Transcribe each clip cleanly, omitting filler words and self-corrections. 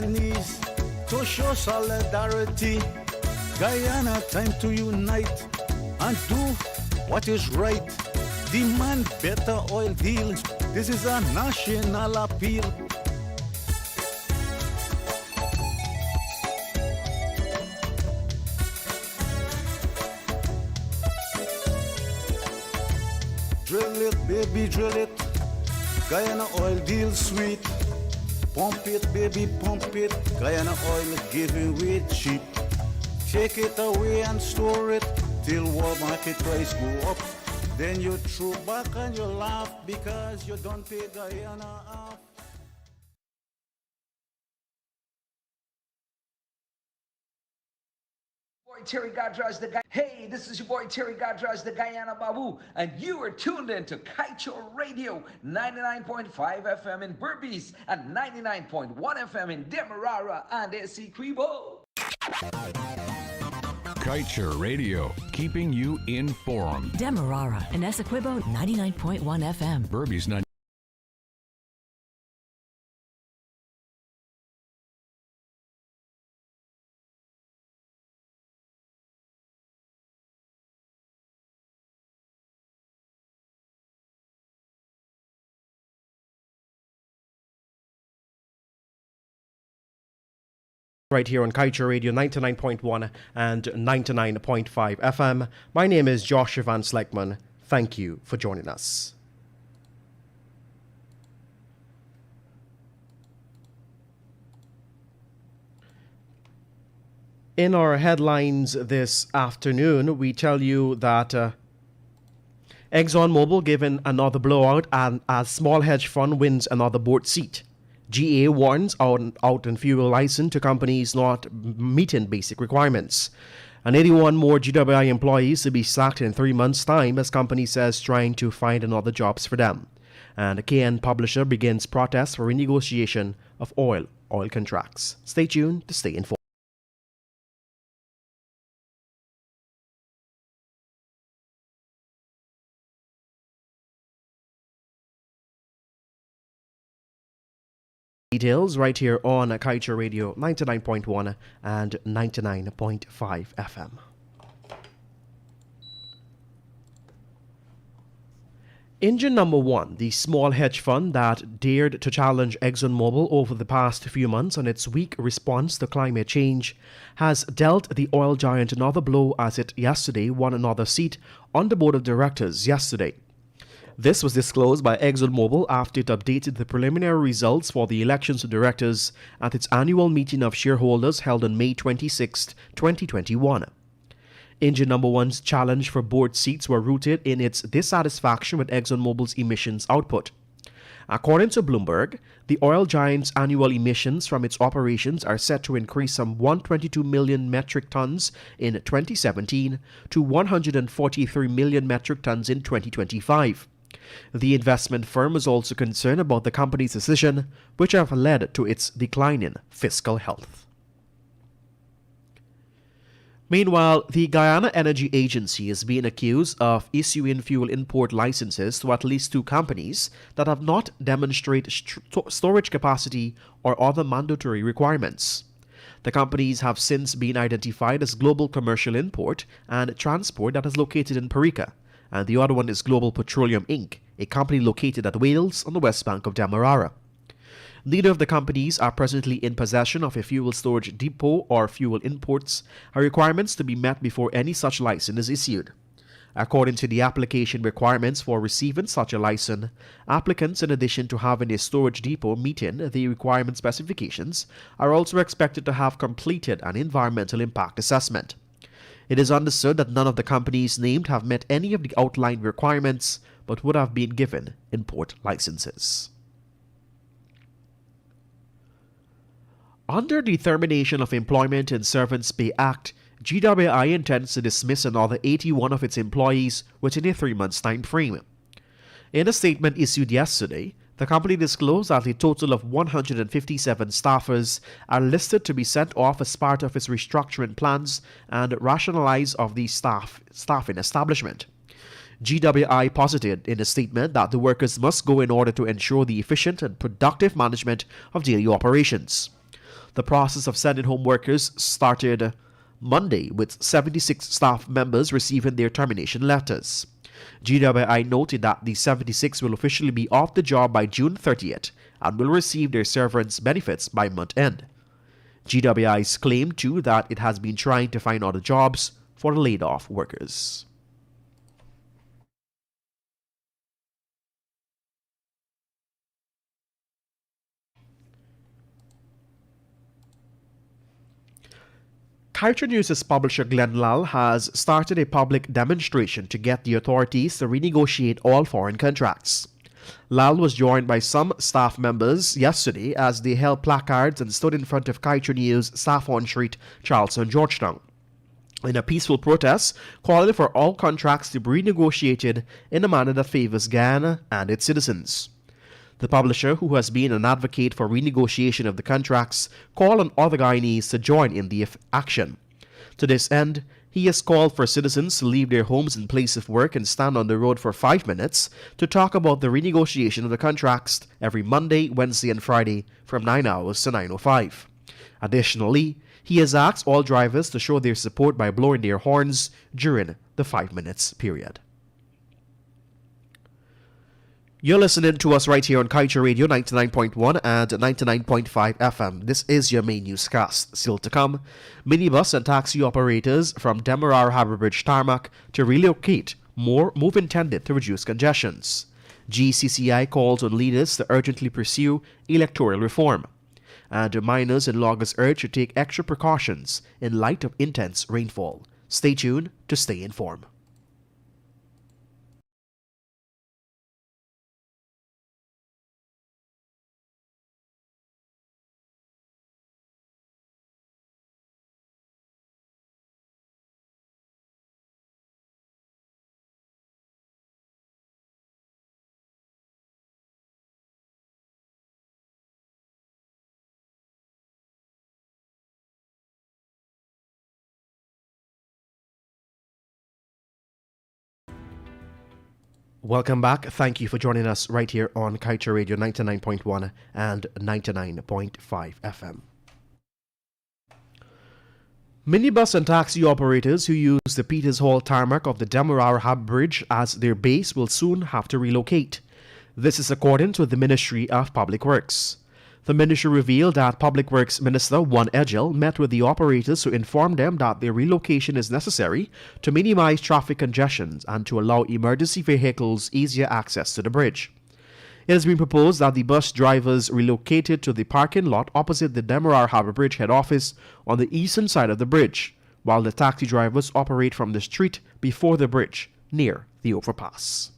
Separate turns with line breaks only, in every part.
Knees to show solidarity. Guyana, time to unite and do what is right. Demand better oil deals. This is a national appeal. Drill it, baby, drill it. Guyana oil deal sweet. Pump it, baby, pump it. Guyana oil giving away cheap. Take it away and store it till world market price go up. Then you throw back and you laugh because you don't pay Guyana off.
Terry Godras, the guy. Hey, this is your boy Terry Godras, the Guyana Babu, and you are tuned in to Kaieteur Radio, 99.5 FM in Berbice and 99.1 FM in Demerara and Essequibo.
Kaieteur Radio, keeping you informed.
Demerara and Essequibo, 99.1 FM.
Berbice 90.
Right here on Kaieteur Radio 99.1 and 99.5 FM. My name is Joshua Van Sleckman. Thank you for joining us. In our headlines this afternoon, we tell you that ExxonMobil given another blowout and a small hedge fund wins another board seat. GA warns out and fuel license to companies not meeting basic requirements. And 81 more GWI employees to be sacked in 3 months' time as company says trying to find another jobs for them. And a KN publisher begins protests for renegotiation of oil contracts. Stay tuned to stay informed. Details right here on Kaieteur Radio 99.1 and 99.5 FM. Engine number one, the small hedge fund that dared to challenge ExxonMobil over the past few months on its weak response to climate change, has dealt the oil giant another blow as it yesterday won another seat on the board of directors yesterday. This was disclosed by ExxonMobil after it updated the preliminary results for the elections of directors at its annual meeting of shareholders held on May 26, 2021. Engine number one's challenge for board seats were rooted in its dissatisfaction with ExxonMobil's emissions output. According to Bloomberg, the oil giant's annual emissions from its operations are set to increase from 122 million metric tons in 2017 to 143 million metric tons in 2025. The investment firm is also concerned about the company's decision, which have led to its declining fiscal health. Meanwhile, the Guyana Energy Agency is being accused of issuing fuel import licenses to at least 2 companies that have not demonstrated storage capacity or other mandatory requirements. The companies have since been identified as Global Commercial Import and Transport that is located in Parika, and the other one is Global Petroleum Inc., a company located at Wales on the west bank of Demerara. Neither of the companies are presently in possession of a fuel storage depot or fuel imports, are requirements to be met before any such license is issued. According to the application requirements for receiving such a license, applicants, in addition to having a storage depot meeting the requirement specifications, are also expected to have completed an environmental impact assessment. It is understood that none of the companies named have met any of the outlined requirements but would have been given import licenses. Under the Termination of Employment and Servants' Pay Act, GWI intends to dismiss another 81 of its employees within a 3 months time frame. In a statement issued yesterday, the company disclosed that a total of 157 staffers are listed to be sent off as part of its restructuring plans and rationalize of the staffing establishment. GWI posited in a statement that the workers must go in order to ensure the efficient and productive management of daily operations. The process of sending home workers started Monday, with 76 staff members receiving their termination letters. GWI noted that the 76 will officially be off the job by June 30th and will receive their severance benefits by month end. GWI's claimed too that it has been trying to find other jobs for the laid off workers. Kaieteur News' publisher Glenn Lal has started a public demonstration to get the authorities to renegotiate all foreign contracts. Lal was joined by some staff members yesterday as they held placards and stood in front of Kaieteur News staff on Street, Charleston, Georgetown, in a peaceful protest calling for all contracts to be renegotiated in a manner that favors Guyana and its citizens. The publisher, who has been an advocate for renegotiation of the contracts, called on other Guyanese to join in the action. To this end, he has called for citizens to leave their homes and place of work and stand on the road for 5 minutes to talk about the renegotiation of the contracts every Monday, Wednesday, and Friday from 9 hours to 9:05. Additionally, he has asked all drivers to show their support by blowing their horns during the 5 minutes period. You're listening to us right here on Kaieteur Radio 99.1 and 99.5 FM. This is your main newscast. Still to come, minibus and taxi operators from Demerara Harbour Bridge tarmac to relocate. More move intended to reduce congestions. GCCI calls on leaders to urgently pursue electoral reform. And miners and loggers urged to take extra precautions in light of intense rainfall. Stay tuned to stay informed. Welcome back. Thank you for joining us right here on Kaieteur Radio 99.1 and 99.5 FM. Minibus and taxi operators who use the Peters Hall tarmac of the Demerara Harbour Bridge as their base will soon have to relocate. This is according to the Ministry of Public Works. The ministry revealed that Public Works Minister Juan Edgel met with the operators to inform them that their relocation is necessary to minimize traffic congestion and to allow emergency vehicles easier access to the bridge. It has been proposed that the bus drivers relocated to the parking lot opposite the Demerara Harbour Bridge head office on the eastern side of the bridge, while the taxi drivers operate from the street before the bridge near the overpass.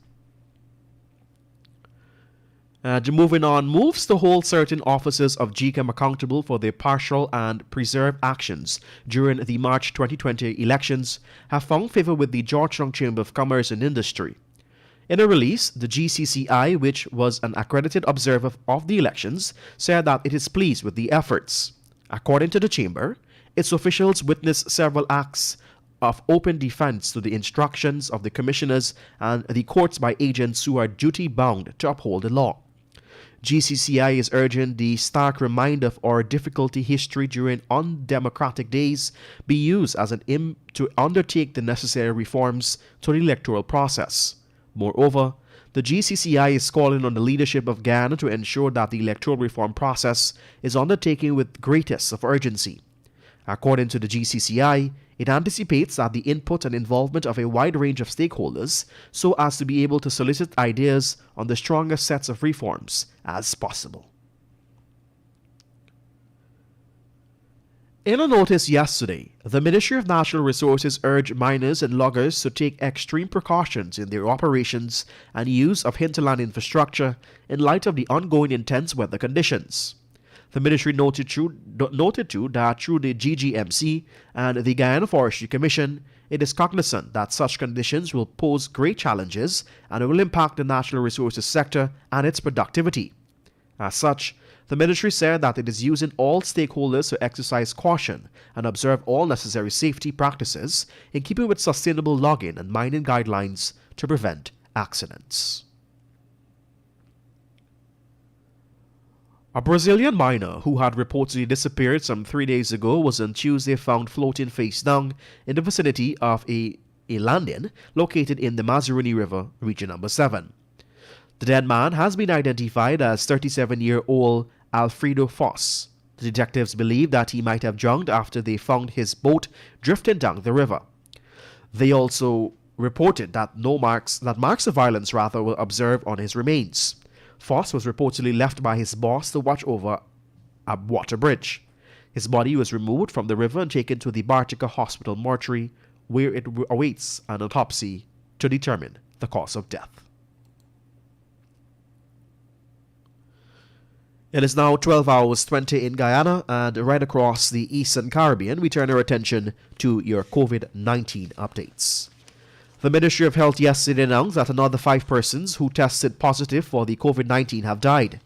Moving on, moves to hold certain officers of GCAM accountable for their partial and preserved actions during the March 2020 elections have found favor with the Georgetown Chamber of Commerce and Industry. In a release, the GCCI, which was an accredited observer of the elections, said that it is pleased with the efforts. According to the Chamber, its officials witnessed several acts of open defense to the instructions of the commissioners and the courts by agents who are duty-bound to uphold the law. GCCI is urging the stark reminder of our difficulty history during undemocratic days be used as an aim to undertake the necessary reforms to the electoral process. Moreover, the GCCI is calling on the leadership of Guyana to ensure that the electoral reform process is undertaken with greatest of urgency. According to the GCCI, it anticipates that the input and involvement of a wide range of stakeholders so as to be able to solicit ideas on the strongest sets of reforms as possible. In a notice yesterday, the Ministry of Natural Resources urged miners and loggers to take extreme precautions in their operations and use of hinterland infrastructure in light of the ongoing intense weather conditions. The ministry noted too that through the GGMC and the Guyana Forestry Commission, it is cognizant that such conditions will pose great challenges and will impact the natural resources sector and its productivity. As such, the ministry said that it is using all stakeholders to exercise caution and observe all necessary safety practices in keeping with sustainable logging and mining guidelines to prevent accidents. A Brazilian miner who had reportedly disappeared some 3 days ago was on Tuesday found floating face down in the vicinity of a landing located in the Mazaruni River, region number 7. The dead man has been identified as 37-year-old Alfredo Foss. The detectives believe that he might have drowned after they found his boat drifting down the river. They also reported that marks of violence were observed on his remains. Foss was reportedly left by his boss to watch over a water bridge. His body was removed from the river and taken to the Bartica Hospital mortuary, where it awaits an autopsy to determine the cause of death. It is now 12 hours 20 in Guyana, and right across the Eastern Caribbean, we turn our attention to your COVID-19 updates. The Ministry of Health yesterday announced that another 5 persons who tested positive for the COVID-19 have died.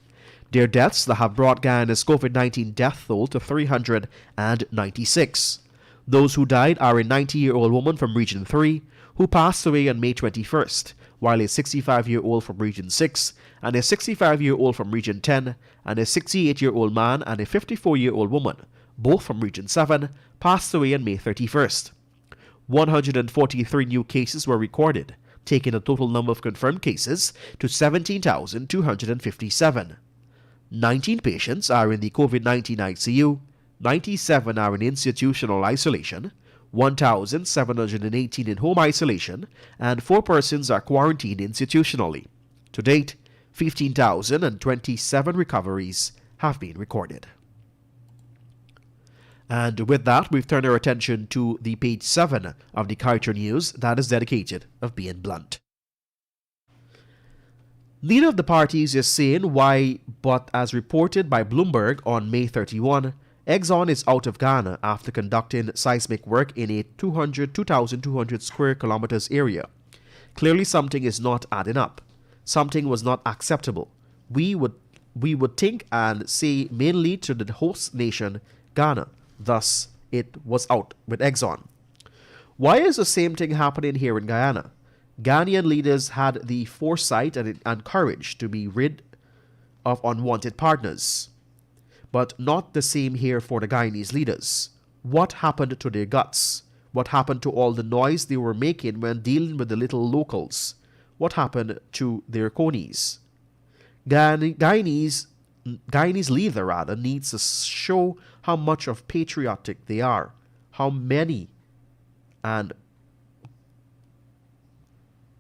Their deaths that have brought Guyana's COVID-19 death toll to 396. Those who died are a 90-year-old woman from Region 3 who passed away on May 21st, while a 65-year-old from Region 6 and a 65-year-old from Region 10 and a 68-year-old man and a 54-year-old woman, both from Region 7, passed away on May 31st. 143 new cases were recorded, taking the total number of confirmed cases to 17,257. 19 patients are in the COVID-19 ICU, 97 are in institutional isolation, 1,718 in home isolation, and 4 persons are quarantined institutionally. To date, 15,027 recoveries have been recorded. And with that, we've turned our attention to the page 7 of the Kaieteur News that is dedicated of being blunt. Neither of the parties is saying why, but as reported by Bloomberg on May 31, Exxon is out of Ghana after conducting seismic work in a 2,200 square kilometers area. Clearly something is not adding up. Something was not acceptable. We would think and say mainly to the host nation, Ghana. Thus, it was out with Exxon. Why is the same thing happening here in Guyana? Ghanaian leaders had the foresight and courage to be rid of unwanted partners. But not the same here for the Guyanese leaders. What happened to their guts? What happened to all the noise they were making when dealing with the little locals? What happened to their conies? Guyanese leader needs to show how much of patriotic they are, how many, and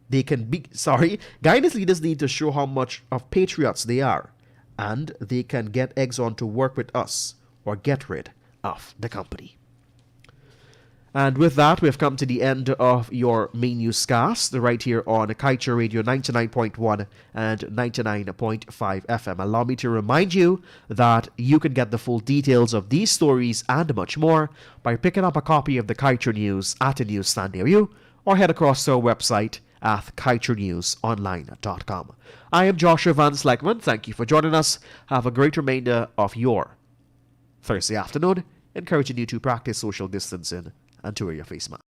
they can be. Guyanese leaders need to show how much of patriots they are, and they can get Exxon to work with us or get rid of the company. And with that, we've come to the end of your main newscast right here on Kaieteur Radio 99.1 and 99.5 FM. Allow me to remind you that you can get the full details of these stories and much more by picking up a copy of the Kaieteur News at a newsstand near you, or head across to our website at kaieteurnewsonline.com. I am Joshua Van Sleckman. Thank you for joining us. Have a great remainder of your Thursday afternoon, encouraging you to practice social distancing and to wear your face mask.